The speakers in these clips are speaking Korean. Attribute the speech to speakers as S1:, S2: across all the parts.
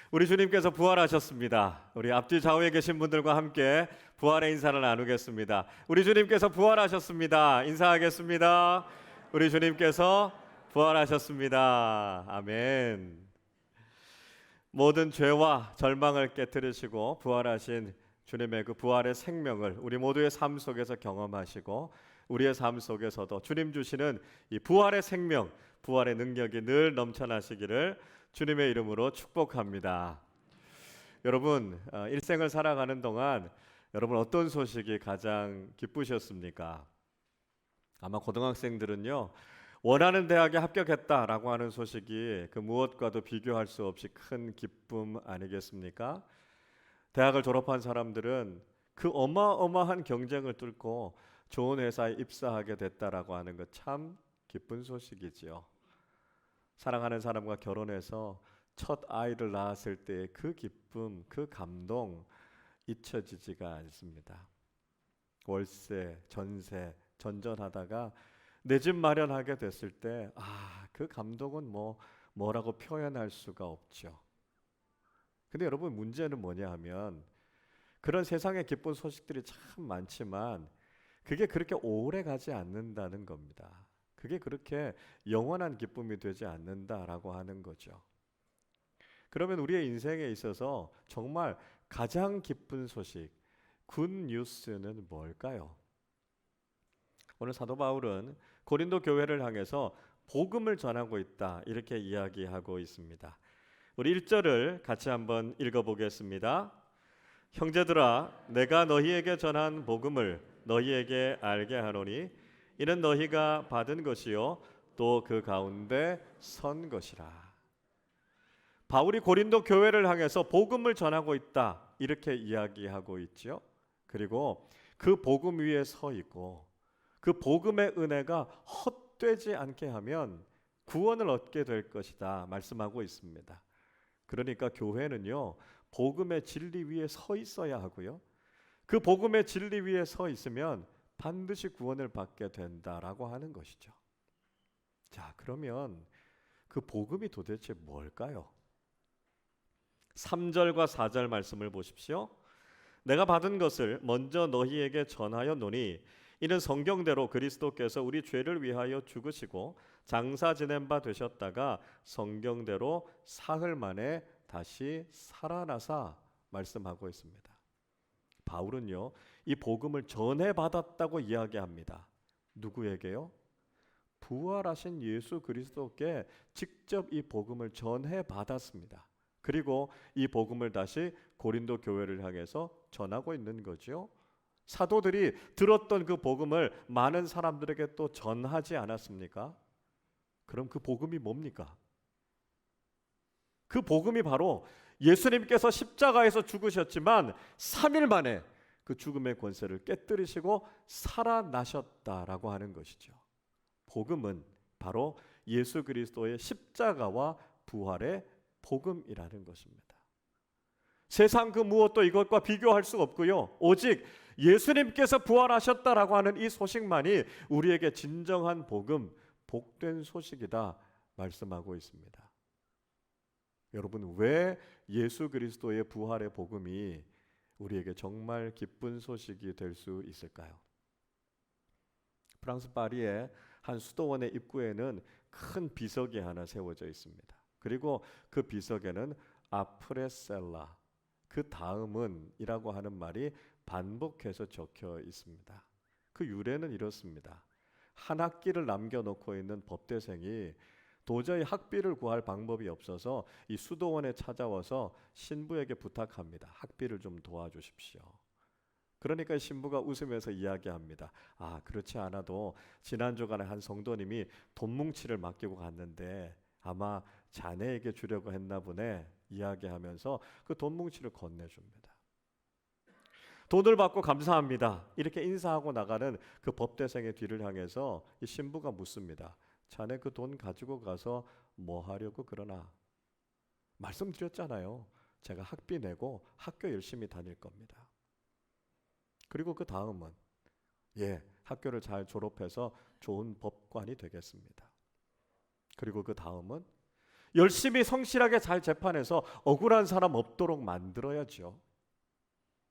S1: 우리 주님께서 부활하셨습니다. 우리 앞뒤 좌우에 계신 분들과 함께 부활의 인사를 나누겠습니다. 우리 주님께서 부활하셨습니다. 인사하겠습니다. 우리 주님께서 부활하셨습니다. 아멘. 모든 죄와 절망을 깨뜨리시고 부활하신 주님의 그 부활의 생명을 우리 모두의 삶 속에서 경험하시고 우리의 삶 속에서도 주님 주시는 이 부활의 생명, 부활의 능력이 늘 넘쳐나시기를 주님의 이름으로 축복합니다. 여러분, 일생을 살아가는 동안 여러분 어떤 소식이 가장 기쁘셨습니까? 아마 고등학생들은요, 원하는 대학에 합격했다라고 하는 소식이 그 무엇과도 비교할 수 없이 큰 기쁨 아니겠습니까? 대학을 졸업한 사람들은 그 어마어마한 경쟁을 뚫고 좋은 회사에 입사하게 됐다라고 하는 것 참 기쁜 소식이지요. 사랑하는 사람과 결혼해서 첫 아이를 낳았을 때의 그 기쁨, 그 감동 잊혀지지가 않습니다. 월세, 전세, 전전하다가 내 집 마련하게 됐을 때, 그 감동은 뭐라고 표현할 수가 없죠. 근데 여러분 문제는 뭐냐 하면 그런 세상의 기쁜 소식들이 참 많지만 그게 그렇게 오래 가지 않는다는 겁니다. 그게 그렇게 영원한 기쁨이 되지 않는다라고 하는 거죠. 그러면 우리의 인생에 있어서 정말 가장 기쁜 소식, 굿 뉴스는 뭘까요? 오늘 사도 바울은 고린도 교회를 향해서 복음을 전하고 있다 이렇게 이야기하고 있습니다. 우리 1절을 같이 한번 읽어보겠습니다. 형제들아, 내가 너희에게 전한 복음을 너희에게 알게 하노니 이는 너희가 받은 것이요 또 그 가운데 선 것이라. 바울이 고린도 교회를 향해서 복음을 전하고 있다 이렇게 이야기하고 있죠. 그리고 그 복음 위에 서 있고 그 복음의 은혜가 헛되지 않게 하면 구원을 얻게 될 것이다 말씀하고 있습니다. 그러니까 교회는요, 복음의 진리 위에 서 있어야 하고요. 그 복음의 진리 위에 서 있으면 반드시 구원을 받게 된다라고 하는 것이죠. 자, 그러면 그 복음이 도대체 뭘까요? 3절과 4절 말씀을 보십시오. 내가 받은 것을 먼저 너희에게 전하여 노니 이는 성경대로 그리스도께서 우리 죄를 위하여 죽으시고 장사 지낸 바 되셨다가 성경대로 사흘 만에 다시 살아나사 말씀하고 있습니다. 바울은요, 이 복음을 전해 받았다고 이야기합니다. 누구에게요? 부활하신 예수 그리스도께 직접 이 복음을 전해 받았습니다. 그리고 이 복음을 다시 고린도 교회를 향해서 전하고 있는 거죠. 사도들이 들었던 그 복음을 많은 사람들에게 또 전하지 않았습니까? 그럼 그 복음이 뭡니까? 그 복음이 바로 예수님께서 십자가에서 죽으셨지만 3일 만에 그 죽음의 권세를 깨뜨리시고 살아나셨다라고 하는 것이죠. 복음은 바로 예수 그리스도의 십자가와 부활의 복음이라는 것입니다. 세상 그 무엇도 이것과 비교할 수 없고요. 오직 예수님께서 부활하셨다라고 하는 이 소식만이 우리에게 진정한 복음, 복된 소식이다 말씀하고 있습니다. 여러분, 왜 예수 그리스도의 부활의 복음이 우리에게 정말 기쁜 소식이 될 수 있을까요? 프랑스 파리의 한 수도원의 입구에는 큰 비석이 하나 세워져 있습니다. 그리고 그 비석에는 아프레셀라, 그 다음은 이라고 하는 말이 반복해서 적혀 있습니다. 그 유래는 이렇습니다. 한 학기를 남겨놓고 있는 법대생이 도저히 학비를 구할 방법이 없어서 이 수도원에 찾아와서 신부에게 부탁합니다. 학비를 좀 도와주십시오. 그러니까 신부가 웃으면서 이야기합니다. 그렇지 않아도 지난 주간에 한 성도님이 돈 뭉치를 맡기고 갔는데 아마 자네에게 주려고 했나 보네 이야기하면서 그 돈 뭉치를 건네줍니다. 돈을 받고 감사합니다. 이렇게 인사하고 나가는 그 법대생의 뒤를 향해서 이 신부가 묻습니다. 자네 그 돈 가지고 가서 뭐 하려고 그러나? 말씀드렸잖아요. 제가 학비 내고 학교 열심히 다닐 겁니다. 그리고 그 다음은 학교를 잘 졸업해서 좋은 법관이 되겠습니다. 그리고 그 다음은 열심히 성실하게 잘 재판해서 억울한 사람 없도록 만들어야죠.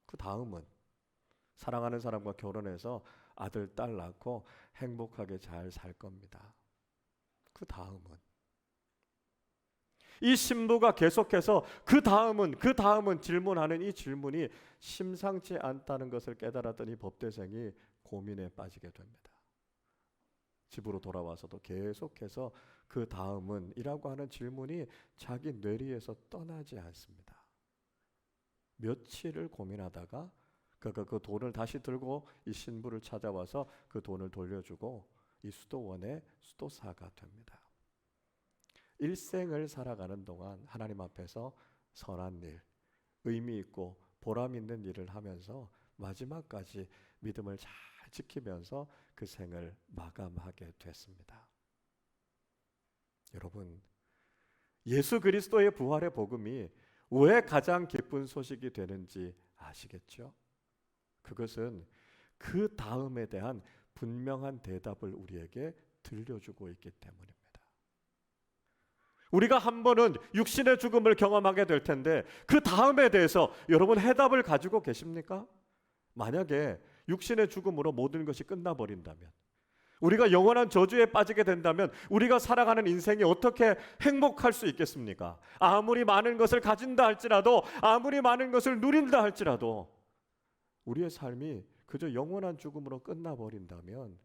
S1: 그 다음은 사랑하는 사람과 결혼해서 아들, 딸 낳고 행복하게 잘 살 겁니다. 그 다음은 이 신부가 계속해서 그 다음은 질문하는 이 질문이 심상치 않다는 것을 깨달았더니 법대생이 고민에 빠지게 됩니다. 집으로 돌아와서도 계속해서 그 다음은 이라고 하는 질문이 자기 뇌리에서 떠나지 않습니다. 며칠을 고민하다가 그가 그 돈을 다시 들고 이 신부를 찾아와서 그 돈을 돌려주고 이 수도원의 수도사가 됩니다. 일생을 살아가는 동안 하나님 앞에서 선한 일, 의미 있고 보람 있는 일을 하면서 마지막까지 믿음을 잘 지키면서 그 생을 마감하게 됐습니다. 여러분, 예수 그리스도의 부활의 복음이 왜 가장 기쁜 소식이 되는지 아시겠죠? 그것은 그 다음에 대한 분명한 대답을 우리에게 들려주고 있기 때문입니다. 우리가 한 번은 육신의 죽음을 경험하게 될 텐데 그 다음에 대해서 여러분 해답을 가지고 계십니까? 만약에 육신의 죽음으로 모든 것이 끝나버린다면, 우리가 영원한 저주에 빠지게 된다면 우리가 살아가는 인생이 어떻게 행복할 수 있겠습니까? 아무리 많은 것을 가진다 할지라도, 아무리 많은 것을 누린다 할지라도 우리의 삶이 그저 영원한 죽음으로 끝나버린다면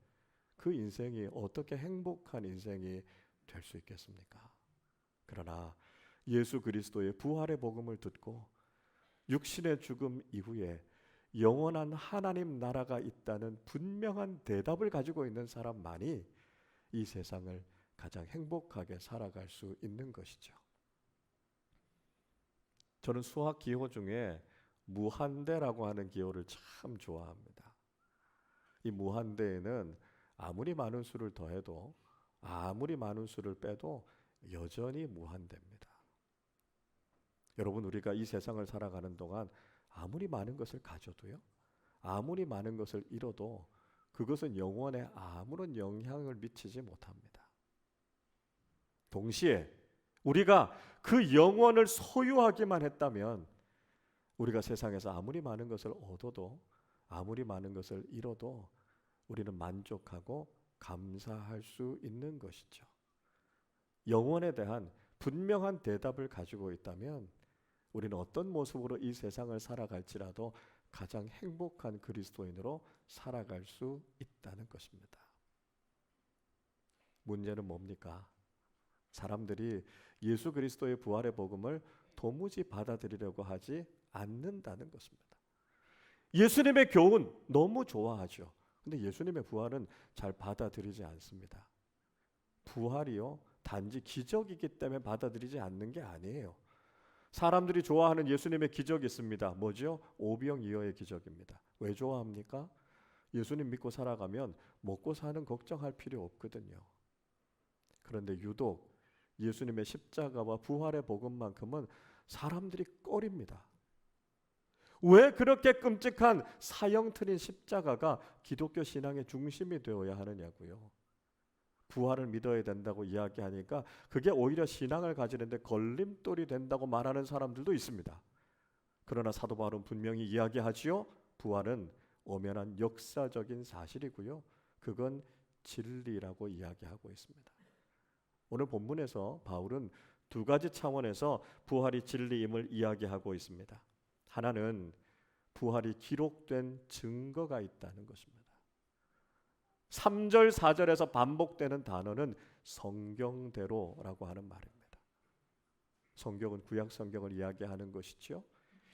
S1: 그 인생이 어떻게 행복한 인생이 될 수 있겠습니까? 그러나 예수 그리스도의 부활의 복음을 듣고 육신의 죽음 이후에 영원한 하나님 나라가 있다는 분명한 대답을 가지고 있는 사람만이 이 세상을 가장 행복하게 살아갈 수 있는 것이죠. 저는 수학 기호 중에 무한대라고 하는 기호를 참 좋아합니다. 이 무한대에는 아무리 많은 수를 더해도 아무리 많은 수를 빼도 여전히 무한대입니다. 여러분, 우리가 이 세상을 살아가는 동안 아무리 많은 것을 가져도요, 아무리 많은 것을 잃어도 그것은 영혼에 아무런 영향을 미치지 못합니다. 동시에 우리가 그 영혼을 소유하기만 했다면 우리가 세상에서 아무리 많은 것을 얻어도 아무리 많은 것을 잃어도 우리는 만족하고 감사할 수 있는 것이죠. 영혼에 대한 분명한 대답을 가지고 있다면 우리는 어떤 모습으로 이 세상을 살아갈지라도 가장 행복한 그리스도인으로 살아갈 수 있다는 것입니다. 문제는 뭡니까? 사람들이 예수 그리스도의 부활의 복음을 도무지 받아들이려고 하지 않는다는 것입니다. 예수님의 교훈 너무 좋아하죠. 근데 예수님의 부활은 잘 받아들이지 않습니다. 부활이요, 단지 기적이기 때문에 받아들이지 않는 게 아니에요. 사람들이 좋아하는 예수님의 기적이 있습니다. 뭐죠? 오병이어의 기적입니다. 왜 좋아합니까? 예수님 믿고 살아가면 먹고 사는 걱정할 필요 없거든요. 그런데 유독 예수님의 십자가와 부활의 복음만큼은 사람들이 꺼립니다. 왜 그렇게 끔찍한 사형틀인 십자가가 기독교 신앙의 중심이 되어야 하느냐고요. 부활을 믿어야 된다고 이야기하니까 그게 오히려 신앙을 가지는데 걸림돌이 된다고 말하는 사람들도 있습니다. 그러나 사도 바울은 분명히 이야기하지요. 부활은 엄연한 역사적인 사실이고요. 그건 진리라고 이야기하고 있습니다. 오늘 본문에서 바울은 두 가지 차원에서 부활이 진리임을 이야기하고 있습니다. 하나는 부활이 기록된 증거가 있다는 것입니다. 3절, 4절에서 반복되는 단어는 성경대로라고 하는 말입니다. 성경은 구약 성경을 이야기하는 것이죠.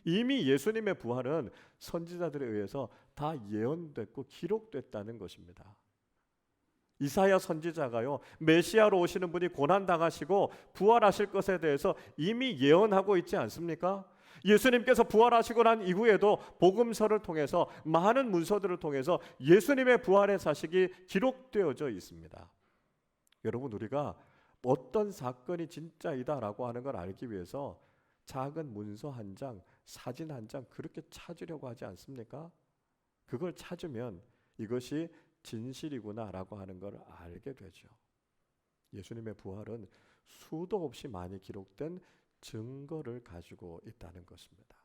S1: 이미 예수님의 부활은 선지자들에 의해서 다 예언됐고 기록됐다는 것입니다. 이사야 선지자가요, 메시아로 오시는 분이 고난당하시고 부활하실 것에 대해서 이미 예언하고 있지 않습니까? 예수님께서 부활하시고 난 이후에도 복음서를 통해서 많은 문서들을 통해서 예수님의 부활의 사실이 기록되어져 있습니다. 여러분, 우리가 어떤 사건이 진짜이다라고 하는 걸 알기 위해서 작은 문서 한 장, 사진 한 장 그렇게 찾으려고 하지 않습니까? 그걸 찾으면 이것이 진실이구나라고 하는 걸 알게 되죠. 예수님의 부활은 수도 없이 많이 기록된 증거를 가지고 있다는 것입니다.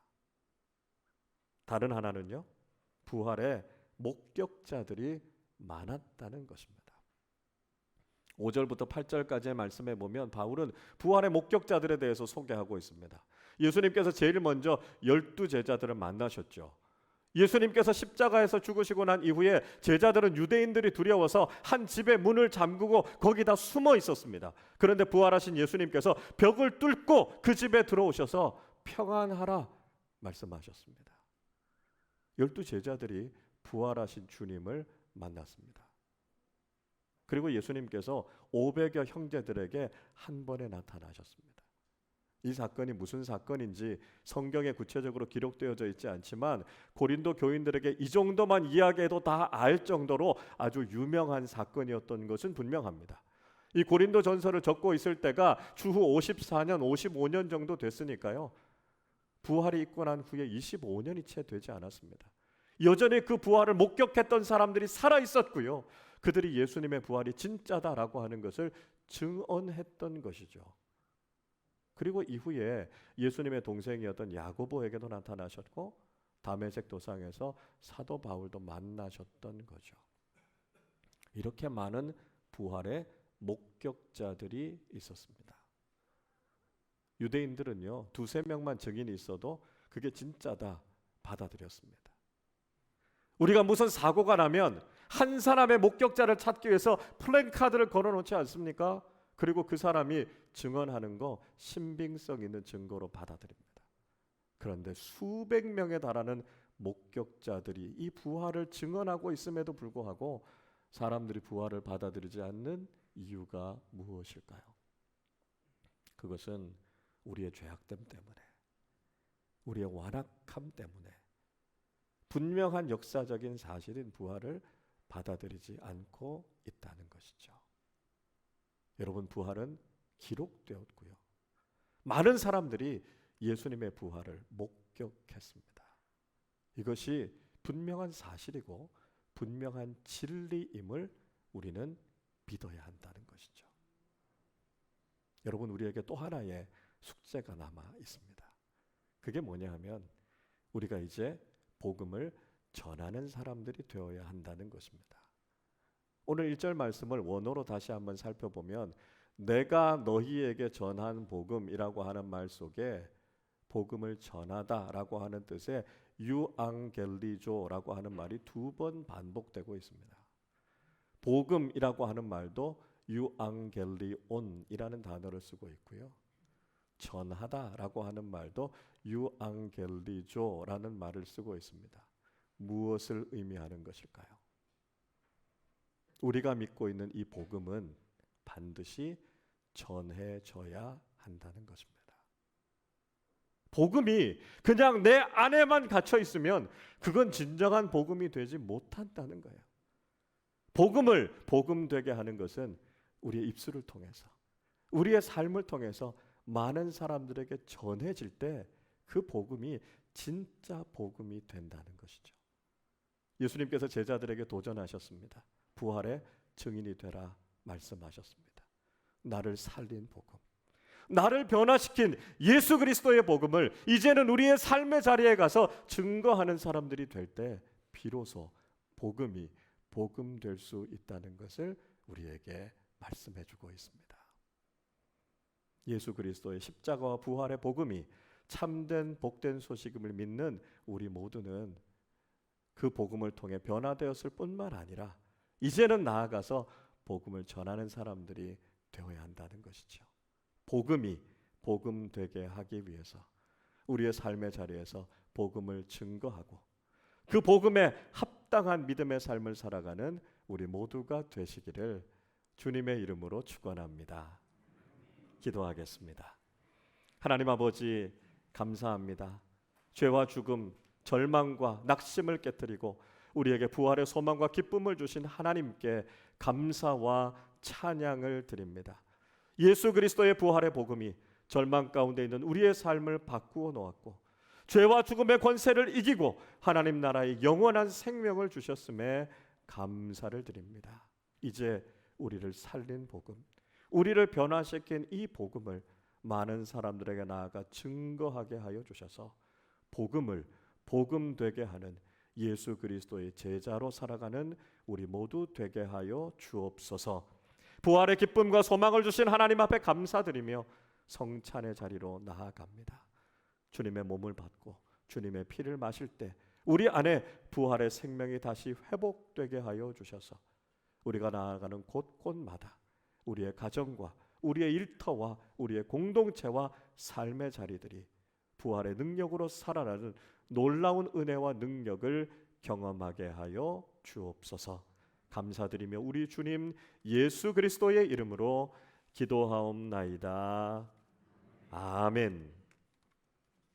S1: 다른 하나는요, 부활의 목격자들이 많았다는 것입니다. 5절부터 8절까지의 말씀에 보면 바울은 부활의 목격자들에 대해서 소개하고 있습니다. 예수님께서 제일 먼저 12제자들을 만나셨죠. 예수님께서 십자가에서 죽으시고 난 이후에 제자들은 유대인들이 두려워서 한 집의 문을 잠그고 거기다 숨어 있었습니다. 그런데 부활하신 예수님께서 벽을 뚫고 그 집에 들어오셔서 평안하라 말씀하셨습니다. 12제자들이 부활하신 주님을 만났습니다. 그리고 예수님께서 500여 형제들에게 한 번에 나타나셨습니다. 이 사건이 무슨 사건인지 성경에 구체적으로 기록되어져 있지 않지만 고린도 교인들에게 이 정도만 이야기해도 다 알 정도로 아주 유명한 사건이었던 것은 분명합니다. 이 고린도 전서를 적고 있을 때가 주후 54년, 55년 정도 됐으니까요. 부활이 있고 난 후에 25년이 채 되지 않았습니다. 여전히 그 부활을 목격했던 사람들이 살아 있었고요. 그들이 예수님의 부활이 진짜다라고 하는 것을 증언했던 것이죠. 그리고 이후에 예수님의 동생이었던 야고보에게도 나타나셨고 다메섹 도상에서 사도 바울도 만나셨던 거죠. 이렇게 많은 부활의 목격자들이 있었습니다. 유대인들은요, 2-3명만 증인이 있어도 그게 진짜다 받아들였습니다. 우리가 무슨 사고가 나면 한 사람의 목격자를 찾기 위해서 플랜카드를 걸어놓지 않습니까? 그리고 그 사람이 증언하는 거 신빙성 있는 증거로 받아들입니다. 그런데 수백 명에 달하는 목격자들이 이 부활을 증언하고 있음에도 불구하고 사람들이 부활을 받아들이지 않는 이유가 무엇일까요? 그것은 우리의 죄악됨 때문에, 우리의 완악함 때문에 분명한 역사적인 사실인 부활을 받아들이지 않고 있다는 것이죠. 여러분, 부활은 기록되었고요. 많은 사람들이 예수님의 부활을 목격했습니다. 이것이 분명한 사실이고 분명한 진리임을 우리는 믿어야 한다는 것이죠. 여러분, 우리에게 또 하나의 숙제가 남아 있습니다. 그게 뭐냐 하면 우리가 이제 복음을 전하는 사람들이 되어야 한다는 것입니다. 오늘 1절 말씀을 원어로 다시 한번 살펴보면 내가 너희에게 전한 복음이라고 하는 말 속에 복음을 전하다라고 하는 뜻의 유앙겔리조라고 하는 말이 2번 반복되고 있습니다. 복음이라고 하는 말도 유앙겔리온이라는 단어를 쓰고 있고요. 전하다라고 하는 말도 유앙겔리조라는 말을 쓰고 있습니다. 무엇을 의미하는 것일까요? 우리가 믿고 있는 이 복음은 반드시 전해져야 한다는 것입니다. 복음이 그냥 내 안에만 갇혀 있으면 그건 진정한 복음이 되지 못한다는 거예요. 복음을 복음되게 하는 것은 우리의 입술을 통해서, 우리의 삶을 통해서 많은 사람들에게 전해질 때 그 복음이 진짜 복음이 된다는 것이죠. 예수님께서 제자들에게 도전하셨습니다. 부활의 증인이 되라 말씀하셨습니다. 나를 살린 복음, 나를 변화시킨 예수 그리스도의 복음을 이제는 우리의 삶의 자리에 가서 증거하는 사람들이 될 때 비로소 복음이 복음될 수 있다는 것을 우리에게 말씀해주고 있습니다. 예수 그리스도의 십자가와 부활의 복음이 참된 복된 소식임을 믿는 우리 모두는 그 복음을 통해 변화되었을 뿐만 아니라 이제는 나아가서 복음을 전하는 사람들이 되어야 한다는 것이죠. 복음이 복음되게 하기 위해서 우리의 삶의 자리에서 복음을 증거하고 그 복음에 합당한 믿음의 삶을 살아가는 우리 모두가 되시기를 주님의 이름으로 축원합니다. 기도하겠습니다. 하나님 아버지, 감사합니다. 죄와 죽음, 절망과 낙심을 깨뜨리고 우리에게 부활의 소망과 기쁨을 주신 하나님께 감사와 찬양을 드립니다. 예수 그리스도의 부활의 복음이 절망 가운데 있는 우리의 삶을 바꾸어 놓았고 죄와 죽음의 권세를 이기고 하나님 나라의 영원한 생명을 주셨음에 감사를 드립니다. 이제 우리를 살린 복음, 우리를 변화시킨 이 복음을 많은 사람들에게 나아가 증거하게 하여 주셔서 복음을 복음 되게 하는 예수 그리스도의 제자로 살아가는 우리 모두 되게 하여 주옵소서. 부활의 기쁨과 소망을 주신 하나님 앞에 감사드리며 성찬의 자리로 나아갑니다. 주님의 몸을 받고 주님의 피를 마실 때 우리 안에 부활의 생명이 다시 회복되게 하여 주셔서 우리가 나아가는 곳곳마다 우리의 가정과 우리의 일터와 우리의 공동체와 삶의 자리들이 부활의 능력으로 살아나는 놀라운 은혜와 능력을 경험하게 하여 주옵소서. 감사드리며 우리 주님 예수 그리스도의 이름으로 기도하옵나이다. 아멘.